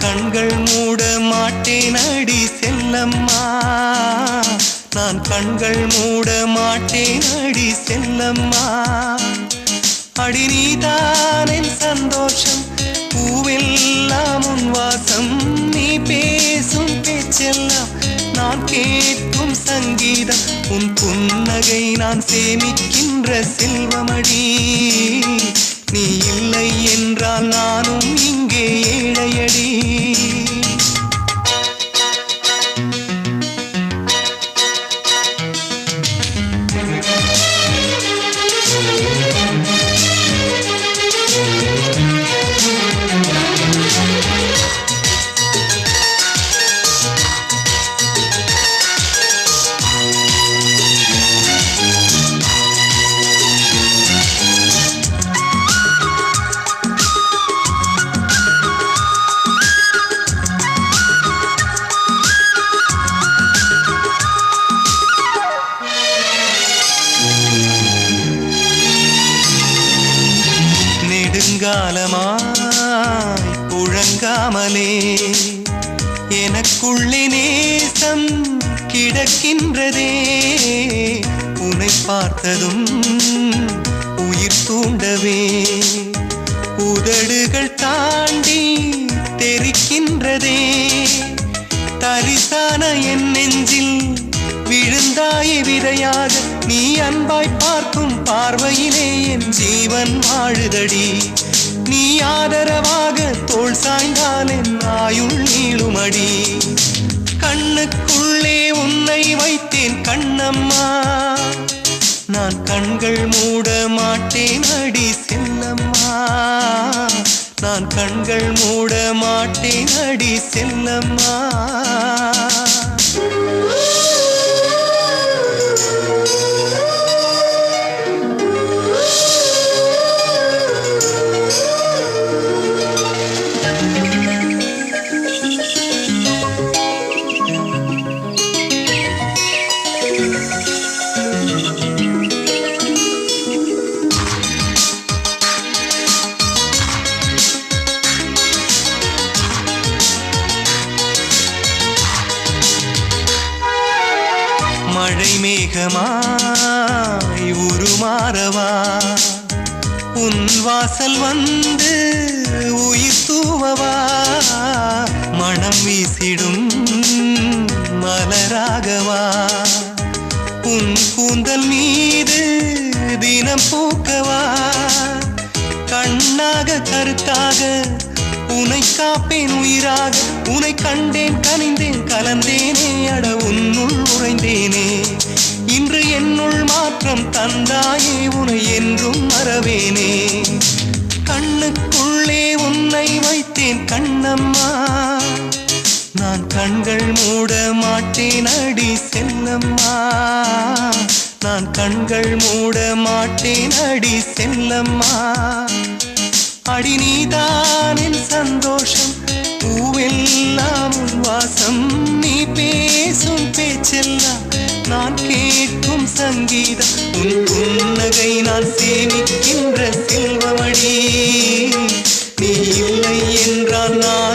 கண்கள் மூட மாட்டேன் அடி செல்லம்மா, நான் கண்கள் மூட மாட்டேன் அடி செல்லம்மா. அடி நீதான் என் சந்தோஷம், பூவெல்லாம் உன் வாசம், நீ பேசும் பேச்செல்லாம் நான் கேட்கும் சங்கீதம், உன் புன்னகை நான் சேமிக்கின்ற செல்வமடி. நீ இல்லை என்றால் நானும் இங்கே ஏழையடி. நெடுங்காலமாய் புழங்காமலே எனக்குள்ளே நேசம் கிடக்கின்றதே, உன்னை பார்த்ததும் உயிர் தூண்டவே உதடுகள் தாண்டி தெரிக்கின்றதே. தரிசான என் நெஞ்சில் விழுந்தாய் விதையாக, நீ அன்பாய் பார்க்கும் பார்வையிலே என் ஜீவன் வாழுதடி. நீ ஆதரவாக தோள் சாய்ந்தால் என் ஆயுள் நீளுமடி. கண்ணுக்குள்ளே உன்னை வைத்தேன் கண்ணம்மா, நான் கண்கள் மூட மாட்டேன் அடி செல்லம்மா, நான் கண்கள் மூட மாட்டேன் அடி செல்லம்மா. மழை மேகமாய் உருமாறவா, உன் வாசல் வந்து உயிர் தூவவா, மனம் வீசிடும் மலராகவா, உன் கூந்தல் மீது தினம் பூக்கவா, கண்ணாக கருத்தாக உனை காப்பேன் உயிராக, உனை கண்டேன் கனிந்தேன் கலந்தேனே, அட உன்னுள் உறைந்தேனே. இன்று என்னுள் மாற்றம் தந்தாயே, உனை என்றும் மறவேனே. கண்ணுக்குள்ளே உன்னை வைத்தேன் கண்ணம்மா, நான் கண்கள் மூட மாட்டேன் அடி செல்லம்மா, நான் கண்கள் மூட மாட்டேன் அடி செல்லம்மா. அடி நீதான் என் சந்தோஷம், பூவெல்லாம் உன் வாசம், நீ பேசும் பேச்செல்லாம் நான் கேட்கும் சங்கீதம், உன் புன்னகை நான் சேமிக்கின்ற செல்வமடி. நீ இல்லை என்றால் நான்